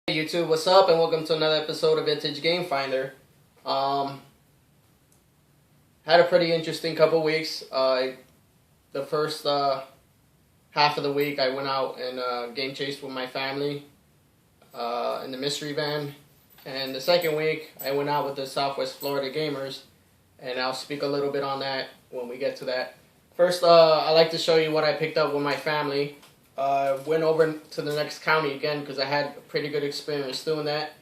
Hey YouTube, what's up, and welcome to another episode of Vintage Game Finder. Had a pretty interesting couple weeks. The first half of the week, I went out and game chased with my family in the mystery van, and the second week, I went out with the Southwest Florida Gamers, and I'll speak a little bit on that when we get to that. First, I'd like to show you what I picked up with my family. Went over to the next county again because I had a pretty good experience doing that.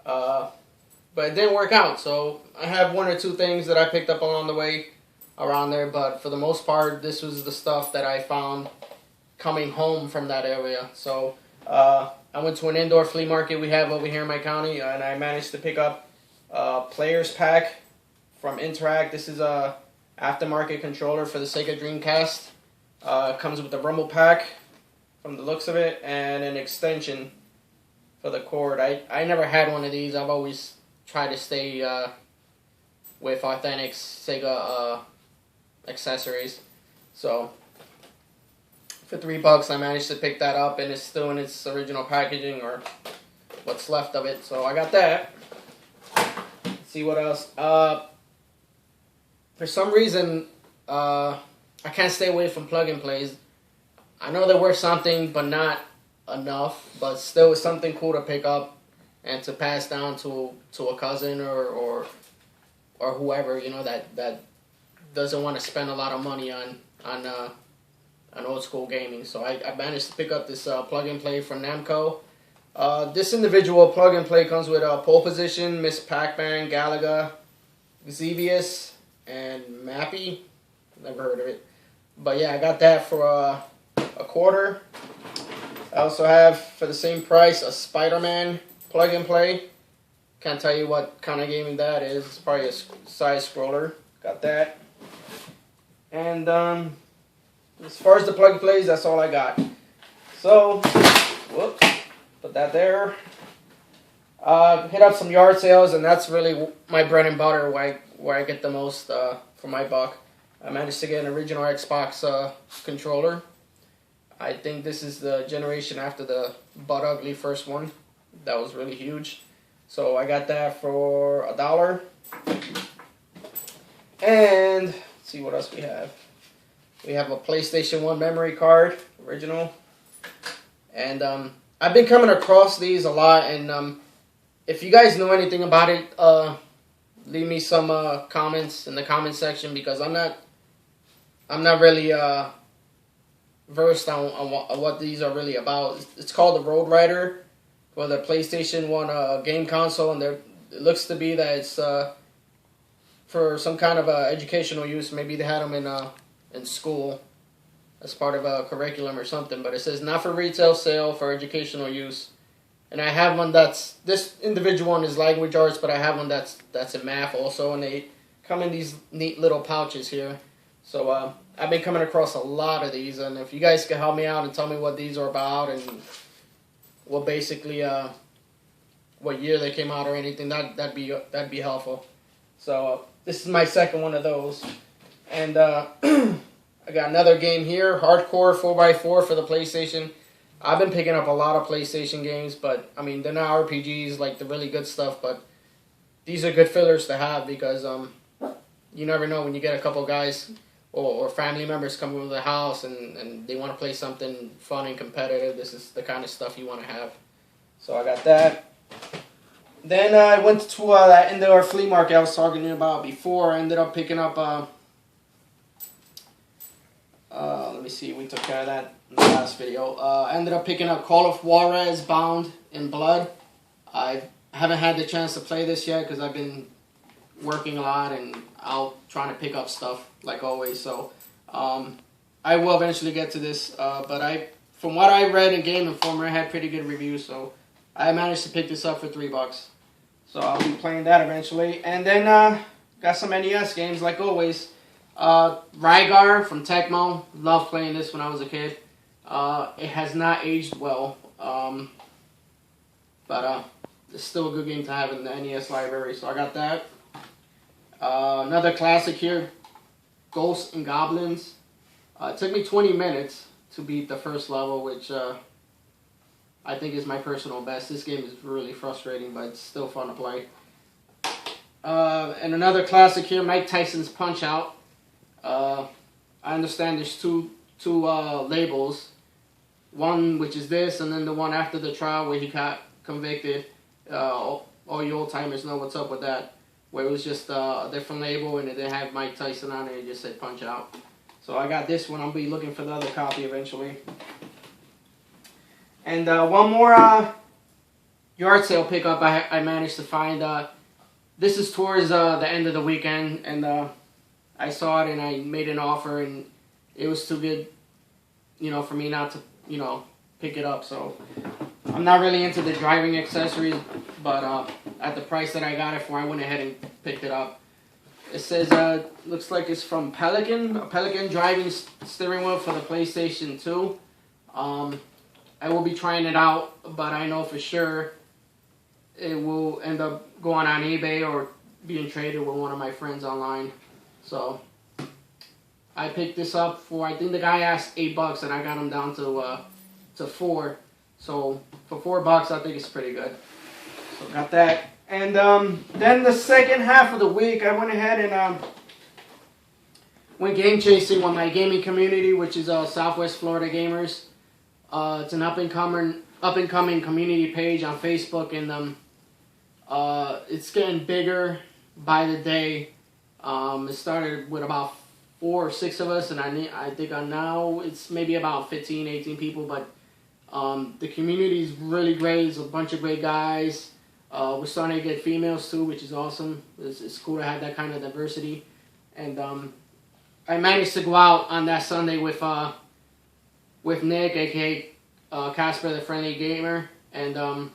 But it didn't work out, so I have one or two things that I picked up along the way around there, but for the most part, this was the stuff that I found coming home from that area. So I went to an indoor flea market we have over here in my county, and I managed to pick up a player's pack from Interact. This is a aftermarket controller for the Sega Dreamcast. It comes with a rumble pack from the looks of it, and an extension for the cord. I never had one of these. I've always tried to stay with authentic Sega accessories. So for $3 I managed to pick that up, and it's still in its original packaging, or what's left of it. So I got that. Let's see what else. For some reason I can't stay away from plug and plays. I know they're worth something, but not enough. But still, it's something cool to pick up and to pass down to a cousin or whoever, you know, that doesn't want to spend a lot of money on old school gaming. So I managed to pick up this plug and play from Namco. This individual plug and play comes with a Pole Position, Miss Pac-Man, Galaga, Xevious, and Mappy. Never heard of it, but yeah, I got that for a quarter. I also have, for the same price, a Spider-Man plug and play. Can't tell you what kind of gaming that is. It's probably a side scroller. Got that. And as far as the plug and plays, that's all I got. So, whoops, put that there. Hit up some yard sales, and that's really my bread and butter, where I get the most for my buck. I managed to get an original Xbox controller. I think this is the generation after the butt ugly first one. That was really huge. So I got that for $1. And let's see what else we have. We have a PlayStation 1 memory card, original. And I've been coming across these a lot. And if you guys know anything about it, leave me some comments in the comment section, because I'm not really versed on what these are really about. It's called the Road Rider for the PlayStation 1 game console, and it looks to be that it's for some kind of educational use. Maybe they had them in school as part of a curriculum or something, but it says not for retail sale, for educational use. And I have one this individual one is language arts, but I have one that's in math also, and they come in these neat little pouches here. So I've been coming across a lot of these, and if you guys can help me out and tell me what these are about and what basically what year they came out or anything, that'd be helpful. So this is my second one of those, and I got another game here, Hardcore 4x4 for the PlayStation. I've been picking up a lot of PlayStation games, but I mean, they're not RPGs like the really good stuff, but these are good fillers to have, because you never know when you get a couple guys or family members come over the house and they want to play something fun and competitive. This is the kind of stuff you want to have. So I got that. Then I went to that indoor flea market I was talking about before. I ended up picking up, let me see, we took care of that in the last video. I ended up picking up Call of Juarez Bound in Blood. I haven't had the chance to play this yet because I've been working a lot and out trying to pick up stuff like always. So I will eventually get to this, but from what I read in Game Informer, I had pretty good reviews, so I managed to pick this up for $3. So I'll be playing that eventually. And then got some NES games like always. Rygar from Tecmo. Loved playing this when I was a kid. It has not aged well, but it's still a good game to have in the NES library. So I got that. Another classic here, Ghosts and Goblins. It took me 20 minutes to beat the first level, which I think is my personal best. This game is really frustrating, but it's still fun to play. And another classic here, Mike Tyson's Punch-Out. I understand there's two labels. One which is this, and then the one after the trial where he got convicted. All you old timers know what's up with that. Where it was just a different label and it didn't have Mike Tyson on it. It just said Punch-Out. So I got this one. I'll be looking for the other copy eventually. And one more yard sale pickup I managed to find. This is towards the end of the weekend, and I saw it and I made an offer, and it was too good, for me not to, pick it up. So I'm not really into the driving accessories, but at the price that I got it for, I went ahead and picked it up. It says, looks like it's from Pelican, a Pelican driving steering wheel for the PlayStation 2. I will be trying it out, but I know for sure it will end up going on eBay or being traded with one of my friends online. So I picked this up for, I think the guy asked $8 and I got him down to $4. So for $4, I think it's pretty good. So got that. And then the second half of the week, I went ahead and went game chasing with my gaming community, which is Southwest Florida Gamers. It's an up-and-coming community page on Facebook, and it's getting bigger by the day. It started with about 4 or 6 of us, and I think now it's maybe about 15, 18 people, but the community is really great. It's a bunch of great guys. We're starting to get females too, which is awesome. It's cool to have that kind of diversity. And I managed to go out on that Sunday with Nick, aka Casper the Friendly Gamer, and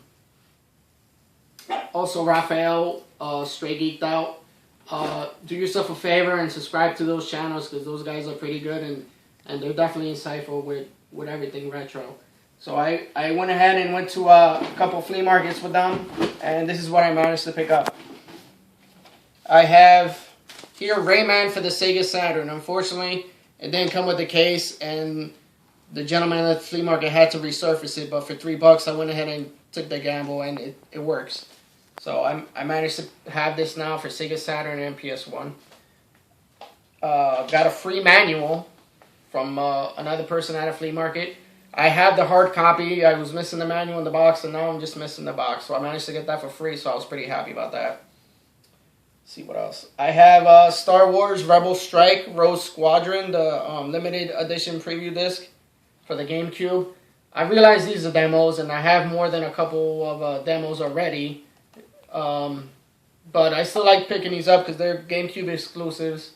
also Raphael, Stray Geeked Out. Do yourself a favor and subscribe to those channels, because those guys are pretty good, and they're definitely insightful with everything retro. So I went ahead and went to a couple flea markets with them, and this is what I managed to pick up. I have here Rayman for the Sega Saturn. Unfortunately, it didn't come with the case, and the gentleman at the flea market had to resurface it, but for $3 I went ahead and took the gamble, and it works. So I managed to have this now for Sega Saturn and PS1. Got a free manual from another person at a flea market. I had the hard copy. I was missing the manual in the box, and now I'm just missing the box. So I managed to get that for free, so I was pretty happy about that. Let's see what else. I have Star Wars Rebel Strike Rogue Squadron, the limited edition preview disc for the GameCube. I realize these are demos, and I have more than a couple of demos already. But I still like picking these up because they're GameCube exclusives,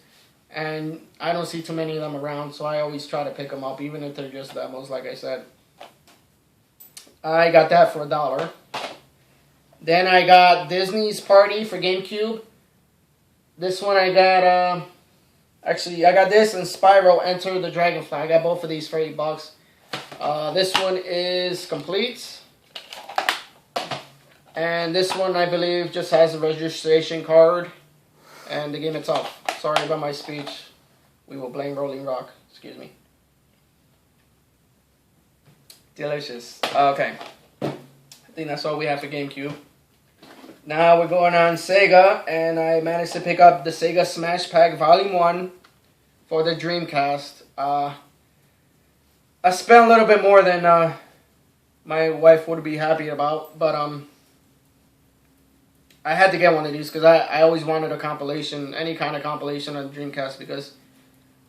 and I don't see too many of them around, so I always try to pick them up, even if they're just demos, like I said. I got that for $1. Then I got Disney's Party for GameCube. This one I got, actually, I got this and Spyro Enter the Dragonfly. I got both of these for $8. This one is complete. And this one, I believe, just has a registration card and the game itself. Sorry about my speech. We will blame Rolling Rock. Excuse me. Delicious. Okay. I think that's all we have for GameCube. Now we're going on Sega, and I managed to pick up the Sega Smash Pack Volume 1 for the Dreamcast. I spent a little bit more than my wife would be happy about, but I had to get one of these because I always wanted a compilation, any kind of compilation on Dreamcast, because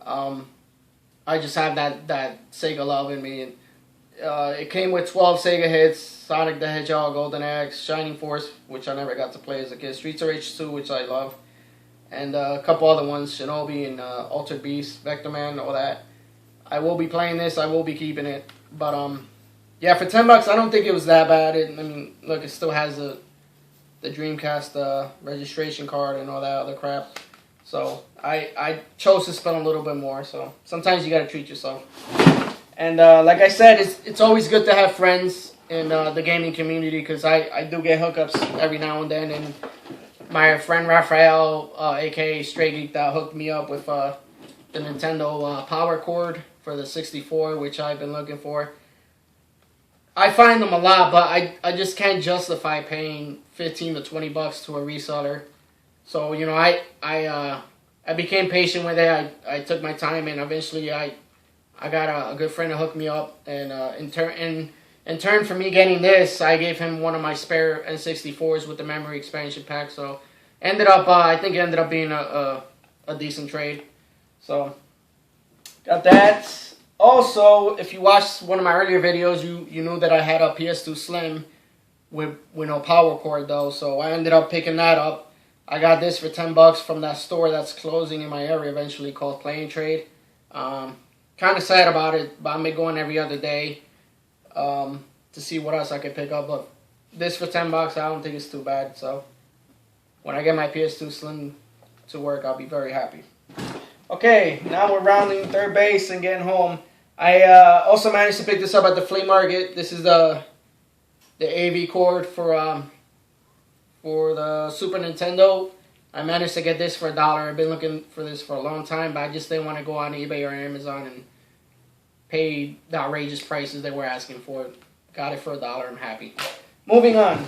I just have that Sega love in me. And it came with 12 Sega hits: Sonic the Hedgehog, Golden Axe, Shining Force, which I never got to play as a kid, Streets of Rage 2, which I love, and a couple other ones, Shinobi and Altered Beast, Vector Man, all that. I will be playing this. I will be keeping it. But yeah, for $10, I don't think it was that bad. I mean, look, it still has the Dreamcast registration card and all that other crap. So I chose to spend a little bit more. So sometimes you gotta treat yourself. And like I said, it's always good to have friends in the gaming community, because I do get hookups every now and then. And my friend Raphael, aka Stray Geeked Out, hooked me up with the Nintendo Power Cord for the 64, which I've been looking for. I find them a lot, but I just can't justify paying 15 to 20 bucks to a reseller. So I became patient with it. I took my time, and eventually I got a good friend to hook me up, and in turn for me getting this, I gave him one of my spare N64s with the memory expansion pack. So I think it ended up being a decent trade. So got that. Also, if you watched one of my earlier videos, you knew that I had a PS2 Slim with no power cord though. So I ended up picking that up. I got this for 10 bucks from that store that's closing in my area eventually, called Play and Trade. Kind of sad about it, but I'm going every other day to see what else I can pick up. But this for 10 bucks, I don't think it's too bad. So when I get my PS2 Slim to work, I'll be very happy. Okay, now we're rounding third base and getting home. I also managed to pick this up at the flea market. This is the AV cord for the Super Nintendo. I managed to get this for $1. I've been looking for this for a long time, but I just didn't want to go on eBay or Amazon and pay the outrageous prices they were asking for it. Got it for $1. I'm happy. Moving on.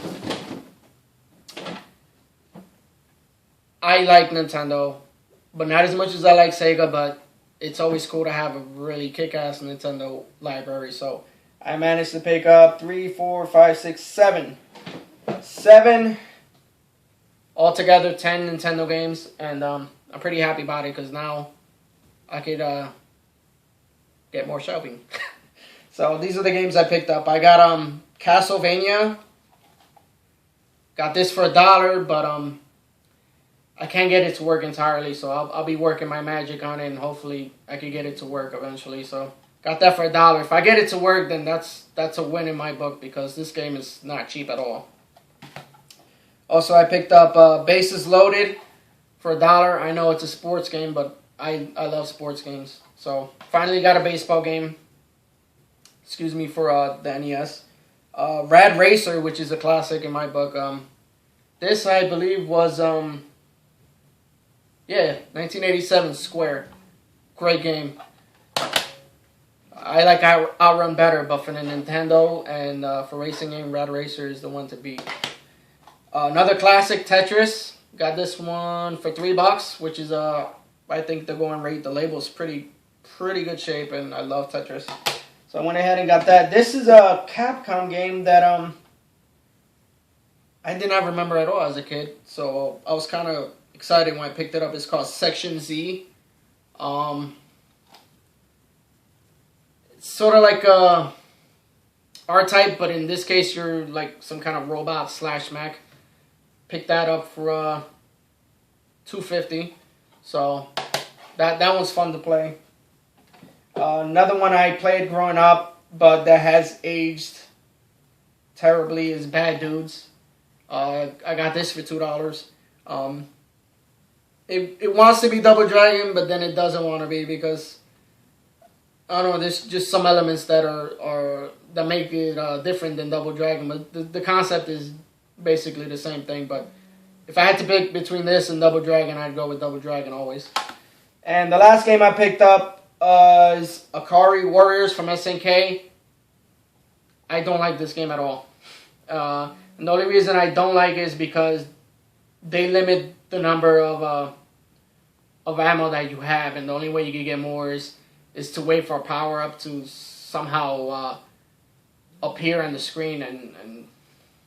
I like Nintendo, but not as much as I like Sega, but it's always cool to have a really kick-ass Nintendo library. So I managed to pick up 3, 4, 5, 6, 7. 7, altogether 10 Nintendo games, and I'm pretty happy about it because now I could get more shopping. So these are the games I picked up. I got Castlevania. Got this for $1, but I can't get it to work entirely, so I'll be working my magic on it, and hopefully I can get it to work eventually. So got that for $1. If I get it to work, then that's a win in my book because this game is not cheap at all. Also, I picked up Bases Loaded for $1. I know it's a sports game, but I love sports games. So finally got a baseball game. Excuse me, for the NES. Rad Racer, which is a classic in my book. This I believe was 1987 Square. Great game. I like Outrun better, but for the Nintendo and for racing game, Rad Racer is the one to beat. Another classic, Tetris. Got this one for $3, which is I think the going rate. The label's pretty good shape, and I love Tetris. So I went ahead and got that. This is a Capcom game that I did not remember at all as a kid. So I was kind of excited when I picked it up. It's called Section Z. It's sort of like R-Type, but in this case you're like some kind of robot / mech. Picked that up for $2.50. So that one's fun to play. Another one I played growing up, but that has aged terribly, is Bad Dudes. I got this for $2. It wants to be Double Dragon, but then it doesn't want to be because I don't know. There's just some elements that that make it different than Double Dragon, but the concept is basically the same thing. But if I had to pick between this and Double Dragon, I'd go with Double Dragon always. And the last game I picked up is Atari Warriors from SNK. I don't like this game at all. And the only reason I don't like it is because they limit the number of ammo that you have, and the only way you can get more is to wait for a power up to somehow appear on the screen, and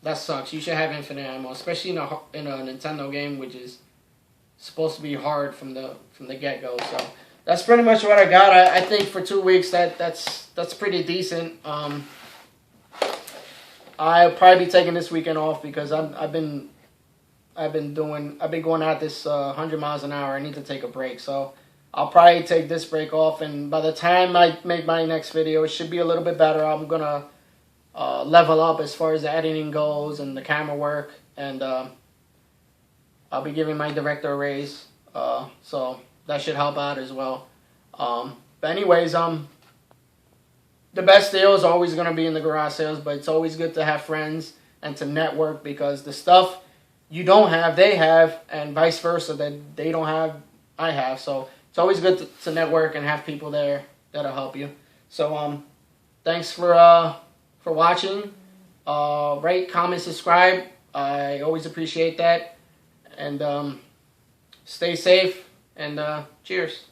that sucks. You should have infinite ammo, especially in a Nintendo game, which is supposed to be hard from the get go. So that's pretty much what I got. I think for 2 weeks that's pretty decent. I'll probably be taking this weekend off because I've been going at this 100 miles an hour. I need to take a break, so I'll probably take this break off, and by the time I make my next video, it should be a little bit better. I'm gonna level up as far as the editing goes and the camera work, and I'll be giving my director a raise, so that should help out as well. But anyways, the best deal is always gonna be in the garage sales, but it's always good to have friends and to network, because the stuff you don't have, they have, and vice versa, that they don't have, I have. So it's always good to network and have people there that'll help you. So thanks for for watching. Rate, comment, subscribe. I always appreciate that. And stay safe. And cheers.